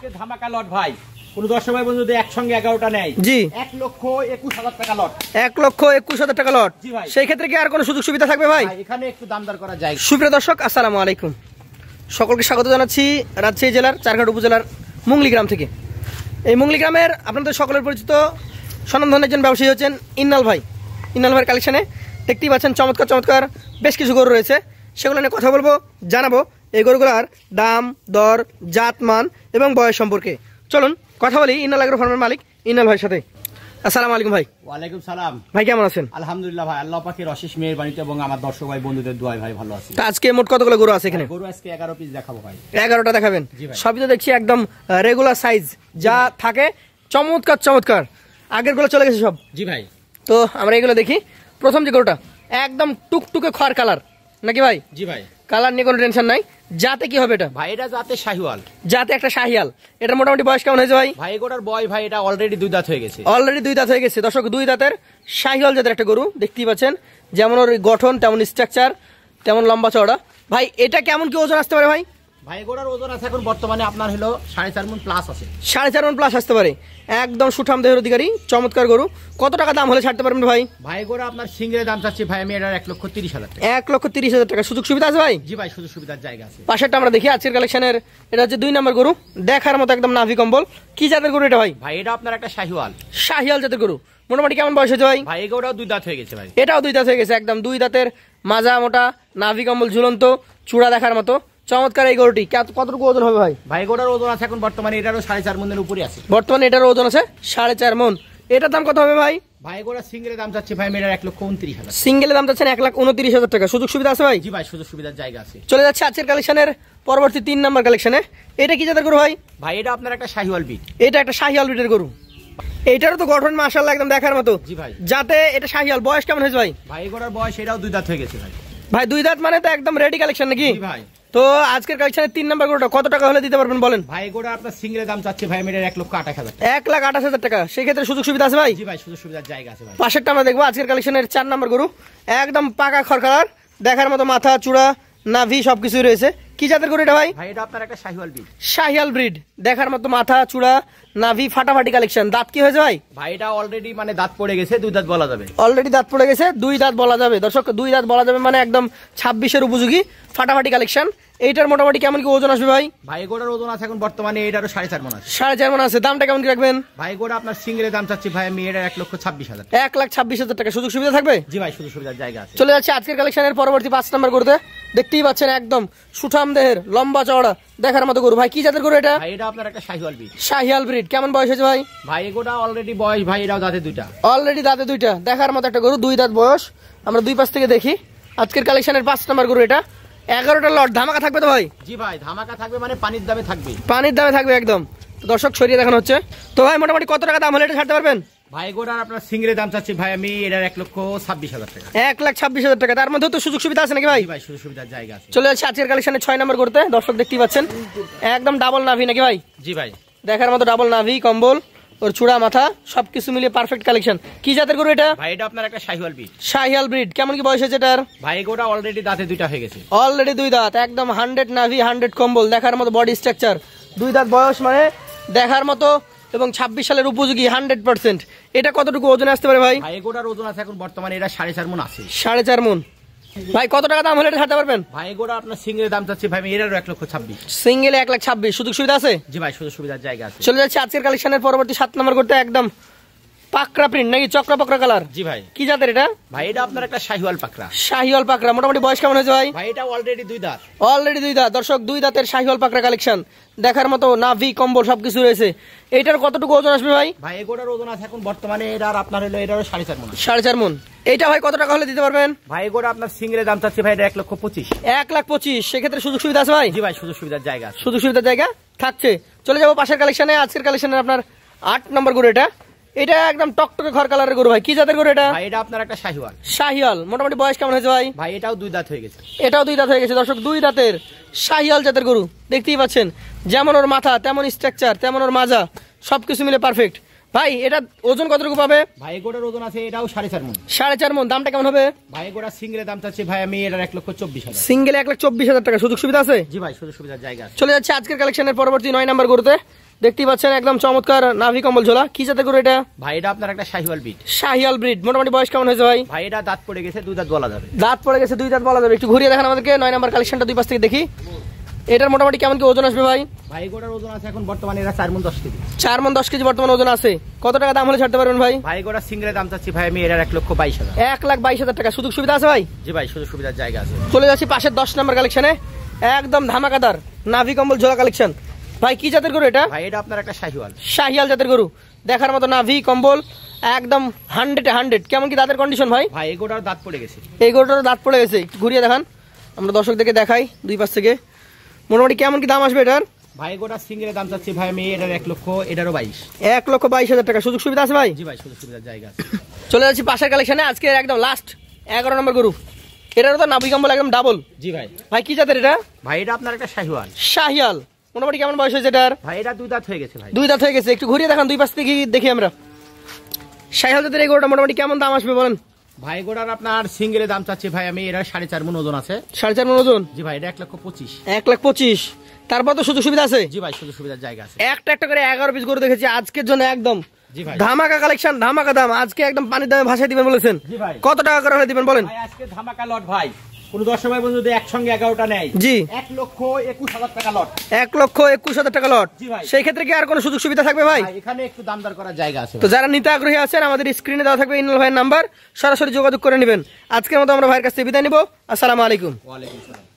আজকে ধামাকা লট ভাই। কোন দর্শক ভাই বন্ধু যদি একসঙ্গে 11টা নেয়, জি 1,21,000 টাকা লট। 1,21,000 টাকা লট। জি ভাই। সেই ক্ষেত্রে কি আর কোনো সুযোগ সুবিধা থাকবে ভাই? এখানে একটু দামদার করা যায়। সুপ্রিয় দর্শক, আসসালামু আলাইকুম। সকলকে স্বাগত জানাচ্ছি রাজশাহী জেলার চারঘাট উপজেলার মুংলি গ্রাম থেকে। এই মুংলি গ্রামের আপনাদের সকলের পরিচিত স্বনামধন্য একজন ব্যবসায়ী হচ্ছেন ইন্নাল ভাই। ইন্নাল ভাইয়ের কালেকশনে দেখতেই পাচ্ছেন চমৎকার চমৎকার বেশ কিছু গরু রয়েছে, সেগুলো নিয়ে কথা বলবো, জানাবো এই গরুগুলার দাম, দর, জাত, মান এবং বয়স সম্পর্কে। চলুন কথা বলি ইন্নাল এগ্রো ফার্মের মালিক ইন্নাল ভাইয়ের সাথে। আসসালামু আলাইকুম ভাই। ওয়ালাইকুম সালাম ভাই, কেমন আছেন? আলহামদুলিল্লাহ ভাই, আল্লাহ পাকের অশেষ মেহেরবানিতে এবং আমার দর্শক ভাই বন্ধুদের দোয়ায় ভাই ভালো আছি। তা আজকে মোট কতগুলো গরু আছে এখানে? গরু আজকে 11 পিস দেখাবো ভাই। 11টা দেখাবেন? জি ভাই। সবই তো দেখছি একদম রেগুলার সাইজ যা থাকে, চমৎকার চমৎকার। আগের গুলো চলে গেছে সব। জি ভাই। তো আমরা এগুলো দেখি। প্রথম যে গরুটা একদম টুকটুকে খড় কালার নাকি ভাই? জি ভাই। কালার নিয়ে কোনো টেনশন নাই। জাতে কি হবে এটা? ভাই এটা জাতে শাহিওয়াল। জাতে একটা শাহিয়াল। এটার মোটামুটি বয়স কেমন হয়েছে ভাই? ভাই গোটার বয় ভাই এটা অলরেডি 2 দাঁত হয়ে গেছে। অলরেডি 2 দাঁত হয়ে গেছে। দর্শক, 2 দাঁতের শাহিয়াল জাতের একটা গরু দেখতেই পাচ্ছেন, যেমন ওর গঠন তেমন স্ট্রাকচার তেমন লম্বা চওড়া। ভাই এটা কেমন কি ওজন আসতে পারে ভাই? ভাই গোটার ওজন আছে এখন বর্তমানে আপনার হলো 4.5 মণ প্লাস আছে। 4.5 মণ প্লাস আসতে পারে। একদম সুঠাম দেহের অধিকারী চমৎকার গরু। কত টাকা দাম হলে ছাড়তে পারবেন ভাই? ভাই গোটা আপনার সিঙ্গেলের দাম চাচ্ছি ভাই আমি এটার 1,30,000 টাকা। 1,30,000 টাকা। সুযোগ সুবিধা আছে ভাই? জি ভাই, সুযোগ সুবিধার জায়গা আছে। পাশেরটা আমরা দেখি আজকের কালেকশনের। এটা হচ্ছে 2 নম্বর গরু, দেখার মতো একদম নাভি কম্বল। কি জাতের গরু এটা ভাই? ভাই এটা আপনার একটা শাহিওয়াল। শাহিয়াল জাতের গরু। মোটামুটি কেমন বয়স হয়েছে ভাই? ভাই এটাও 2 দাঁত হয়ে গেছে ভাই। এটাও 2 দাঁত হয়ে গেছে। একদম 2 দাঁতের মাজা মোটা, নাভি কম্বল ঝুলন্ত, চূড়া দেখার মতো চমৎকার এই গরুটি। কতটুকু ওজন হবে ভাই? ভাই গোটার ওজন আছে এখন বর্তমানে এটারও 4.5 মণের উপরে আছে। বর্তমানে এটার ওজন আছে 4.5 মণ। এটার দাম কত হবে ভাই? ভাই গোটা সিঙ্গেলের দাম চাচ্ছি ভাই এটার 1,29,000। সিঙ্গেলের দাম চাচ্ছেন 1,29,000 টাকা। সুযোগ সুবিধা আছে ভাই? জি ভাই, সুযোগ সুবিধার জায়গা আছে। চলে যাচ্ছে আজকের কালেকশনের পরবর্তী 3 নম্বর কালেকশনে। এটা কি জাতের গরু ভাই? ভাই এটা আপনার একটা শাহিওয়াল বিট। এটা একটা শাহিয়াল ব্রিডের গরু। এইটারও তো গঠন মাশাআল্লাহ একদম দেখার মতো। জি ভাই। যাতে এটা শাহিয়াল। বয়স কেমন হয়েছে ভাই? ভাই গোটার বয়স এটাও 2 দাঁত হয়ে গেছে ভাই। ভাই 2 দাঁত মানে তো একদম রেডি কালেকশন নাকি? জি ভাই। তো আজকের কালেকশনের 3 নম্বর গরুটা কত টাকা হলে দিতে পারবেন বলেন? ভাই গোটা আপনার সিঙ্গেলের দাম চাচ্ছি ভাই এটার 1,28,000 টাকা। 1,28,000 টাকা। সেই ক্ষেত্রে সুযোগ সুবিধা আছে ভাই? জি ভাই, সুযোগ সুবিধার জায়গা আছে ভাই। পাশেরটা আমরা দেখবো আজকের কালেকশনের 4 নম্বর গরু। একদম পাকা খড় কালার, দেখার মতো মাথা, চূড়া, নাভি সবকিছুই রয়েছে। কি জাতের গরু এটা ভাই? ভাই এটা আপনার একটা শাহিওয়াল বিট। শাহিয়াল ব্রিড, দেখার মতো মাথা, চূড়া, নাভি ফাটাফাটি কালেকশন। দাঁত কি হয়েছে ভাই? ভাই এটা অলরেডি মানে দাঁত পড়ে গেছে, 2 দাঁত বলা যাবে। অলরেডি দাঁত পড়ে গেছে, 2 দাঁত বলা যাবে। দর্শক, 2 দাঁত বলা যাবে মানে একদম 26-এর উপযোগী ফাটাফাটি কালেকশন। এইটার মোটামুটি কেমন কি ওজন আসবে ভাই? ভাই গোটার ওজন আছে এখন বর্তমানে এটারও 4.5 মণ আছে। 4.5 মণ আছে। দামটা কেমন কি রাখবেন? ভাই গোটা আপনার সিঙ্গেলের দাম চাচ্ছি ভাই আমি এটার 1,26,000। 1,26,000 টাকা। সুযোগ সুবিধা থাকবে? জি ভাই, সুযোগ সুবিধার জায়গা আছে। চলে যাচ্ছে আজকের কালেকশনের পরবর্তী 5 নম্বর গরুতে। দেখতেই পাচ্ছেন একদম সুঠাম দেহের লম্বা চওড়া দেখার মতো গরু। ভাই কি জাতের গরু এটা? ভাই এটা আপনার একটা শাহিওয়াল বিট। শাহিয়াল ব্রিড। কেমন বয়স হয়েছে ভাই? ভাই গোটা অলরেডি বয়স ভাই এটাও দাঁতে 2টা। অলরেডি দাঁতে 2টা, দেখার মতো একটা গরু। 2 দাঁত বয়স। আমরা 2 পাশ থেকে দেখি আজকের কালেকশনের 5 নম্বর গরু। এটা 11টা লট। ধামাকা থাকবে তো ভাই? জি ভাই, ধামাকা থাকবে মানে পানির দামে থাকবে। পানির দামে থাকবে একদম। দর্শক সরিয়ে দেখানো হচ্ছে। তো ভাই মোটামুটি কত টাকা দাম হলে এটা ছাড়তে পারবেন? ভাই গোটার আপনার সিঙ্গেলের দাম চাচ্ছি ভাই আমি এটার 1,26,000 টাকা। 1,26,000 টাকা। তার মধ্যে তো সুযোগ সুবিধা আছে নাকি ভাই? জি ভাই, সুযোগ সুবিধার জায়গা আছে। চলে যাচ্ছে আজকের কালেকশনের 6 নম্বর গরুতে। দর্শক দেখতেই পাচ্ছেন একদম ডাবল নাভি নাকি ভাই? জি ভাই। দেখার মতো ডাবল নাভি, কম্বল, ওর চূড়া, মাথা সবকিছু মিলিয়ে পারফেক্ট কালেকশন। কি জাতের গরু এটা? ভাই এটা আপনার একটা শাহিওয়াল বিট। শাহিয়াল ব্রিড। কেমন কি বয়স হয়েছে এটার? ভাই গোটা অলরেডি দাঁতে 2টা হয়ে গেছে। অলরেডি 2 দাঁত। একদম 100 নাভি, 100 কম্বল, দেখার মতো বডি স্ট্রাকচার। 2 দাঁত বয়স মানে দেখার মতো এবং 26 সালের উপযোগী 100%। এটা কতটুকু ওজনে আসতে পারে ভাই? ভাই গোটার ওজন আছে এখন বর্তমানে এটা 4.5 মণ আছে। 4.5 মণ। ভাই কত টাকা দাম হলে এটা ছাড়তে পারবেন? ভাই গোটা আপনার সিঙ্গেলের দাম চাচ্ছি ভাই আমি এটারও 1,26,000। সিঙ্গেলে 1,26,000। সুযোগ সুবিধা আছে? জি ভাই, সুযোগ সুবিধার জায়গা আছে। চলে যাচ্ছে আজকের কালেকশনের পরবর্তী 7 নম্বর করতে। একদম পাকড়া প্রিন্ট নাকি চক্রা পকরা কালার? জি ভাই। কি জাতের এটা? ভাই এটা আপনার একটা শাহিওয়াল পাকড়া। শাহিওয়াল পাকড়া। মোটামুটি বয়স কেমন হয়েছে ভাই? ভাই এটা অলরেডি 2 দাঁত। অলরেডি 2 দাঁত। দর্শক 2 দাঁতের শাহিওয়াল পাকড়া কালেকশন, দেখার মতো নাভি, কম্বল সবকিছু রয়েছে। এইটার কতটুকু ওজন আসবে ভাই? ভাই গোটার ওজন আছে এখন বর্তমানে এটার আপনার হলো এটারও 4.5 মণ। 4.5 মণ। এইটা ভাই কত টাকা হলে দিতে পারবেন? ভাই গোটা আপনার সিঙ্গেলের দাম চাচ্ছি ভাই এটা 1,25,000। 1,25,000। সেক্ষেত্রে সুযোগ সুবিধা আছে ভাই? জি ভাই, সুযোগ সুবিধার জায়গা আছে। সুযোগ সুবিধার জায়গা থাকছে। চলে যাবো পাশের কালেকশনে। আজকের কালেকশনের আপনার 8 নম্বর গরু। এটা এটা একদম টকটকে খড় কালারের গরু। ভাই কি জাতের গরু এটা? ভাই এটা আপনার একটা শাহিওয়াল। শাহিয়াল। মোটামুটি বয়স কেমন হয়েছে ভাই? ভাই এটাও 2 দাঁত হয়ে গেছে। এটাও 2 দাঁত হয়ে গেছে। দর্শক 2 দাঁতের শাহিয়াল জাতের গরু দেখতেই পাচ্ছেন, যেমন ওর মাথা তেমন স্ট্রাকচার তেমন ওর মাজা সবকিছু মিলে পারফেক্ট। ভাই এটা ওজন কতটুকু পাবে? ভাই গোটার ওজন আছে এটাও 4.5 মণ। 4.5 মণ। দামটা কেমন হবে? ভাই গোটা সিঙ্গেলের দাম চাচ্ছি ভাই আমি এটার 1,24,000। সিঙ্গেলে 1,24,000 টাকা। সুযোগ সুবিধা আছে? জি ভাই, সুযোগ সুবিধার জায়গা আছে। চলে যাচ্ছে আজকের কালেকশনের পরবর্তী 9 নম্বর গরুতে। দেখতেই পাচ্ছেন একদম চমৎকার নাভি কম্বল ঝোলা। কি জাতের গরু এটা? ভাই এটা আপনার একটা শাহিওয়াল বিট। শাহিয়াল ব্রিড। মোটামুটি বয়স কেমন হয়েছে ভাই? ভাই এটা দাঁত পড়ে গেছে, 2 দাঁত বলা যাবে। দাঁত পড়ে গেছে, 2 দাঁত বলা যাবে। একটু ঘুরিয়ে দেখান আমাদেরকে 9 নাম্বার কালেকশনটা দুই পাশ থেকে দেখি। এটার মোটামুটি কেমন কি ওজন আসবে ভাই? ভাই গোটার ওজন আছে এখন বর্তমানে এরা 4 মণ 10 কেজি। 4 মণ 10 কেজি বর্তমানে ওজন আছে। কত টাকা দাম হলে ছাড়তে পারবেন ভাই? ভাই গোটা সিঙ্গেলের দাম চাচ্ছি ভাই আমি এর 1,22,000। 1,22,000 টাকা। সুযোগ সুবিধা আছে ভাই? জি ভাই, সুযোগ সুবিধার জায়গা আছে। চলে যাচ্ছি পাশের 10 নাম্বার কালেকশনে। একদম ধামাকাদার নাভি কম্বল ঝোলা কালেকশন। ভাই কি জাতের গরু এটা? ভাই এটা আপনার একটা শাহিওয়াল। শাহিয়াল জাতের গরু। দেখার মতো নাভি কম্বল একদম 100 কেমন কি দাঁতের কন্ডিশন ভাই? ভাই এই গোটার দাঁত পড়ে গেছে। এই গরুটার দাঁত পড়ে গেছে। একটু ঘুরিয়ে দেখান, আমরা দর্শকদেরকে দেখাই দুই পাশ থেকে। মোটামুটি কেমন কি দাম আসবে এটার? ভাই গোটা সিঙ্গেলের দাম চাচ্ছি ভাই আমি এটার 1 লক্ষ, এটারও 22। 1,22,000 টাকা। সুযোগ সুবিধা আছে ভাই? জি ভাই, সুযোগ সুবিধার জায়গা আছে। চলে যাচ্ছি পাশের কালেকশনে। আজকে একদম লাস্ট 11 নম্বর গরু। এটারও তো নাভি কম্বল একদম ডাবল। জি ভাই। ভাই কি জাতের এটা? ভাই এটা আপনার একটা শাহিওয়াল। শাহিয়াল। মোটামুটি কেমন বয়স হয়েছে এটার? ভাই এটা 2 দাঁত হয়ে গেছে ভাই। 2 দাঁত হয়ে গেছে। একটু ঘুরিয়ে দেখান দুই পাশ থেকে দেখি আমরা। শাহিয়াল জাতের এই গরুটা মোটামুটি কেমন দাম আসবে বলেন? ভাই গোটার আপনার সিঙ্গেলের দাম চাচ্ছি ভাই আমি এর 4.5 মণ ওজন আছে। 4.5 মণ ওজন। জি ভাই এটা 1,25,000। 1,25,000। তারপর তো সুযোগ সুবিধা আছে? জি ভাই, সুযোগ সুবিধার জায়গা আছে। একটা করে 11 পিস গরু দেখেছি আজকের জন্য একদম জি ভাই। ধামাকা কালেকশন, ধামাকা দাম। আজকে একদম পানির দামে ভাসাই দিবেন বলেছেন। জি ভাই। কত টাকা করে হলে দিবেন বলেন? ভাই আজকে ধামাকা লট ভাই। কোন দর্শক ভাই বন্ধু যদি একসঙ্গে 11টা নেয়, জি 1,21,000 টাকা লট। 1,21,000 টাকা লট। জি ভাই। সেই ক্ষেত্রে কি আর কোনো সুযোগ সুবিধা থাকবে ভাই? ভাই এখানে একটু দামদার করার জায়গা আছে। তো যারা নিতে আগ্রহী আছেন আমাদের স্ক্রিনে দেওয়া থাকবে ইনল ভাইয়ের নাম্বার, সরাসরি যোগাযোগ করে নেবেন। আজকের মতো আমরা ভাইয়ের কাছ থেকে বিদায় নিব। আসসালামু আলাইকুম। ওয়ালাইকুম আসসালাম।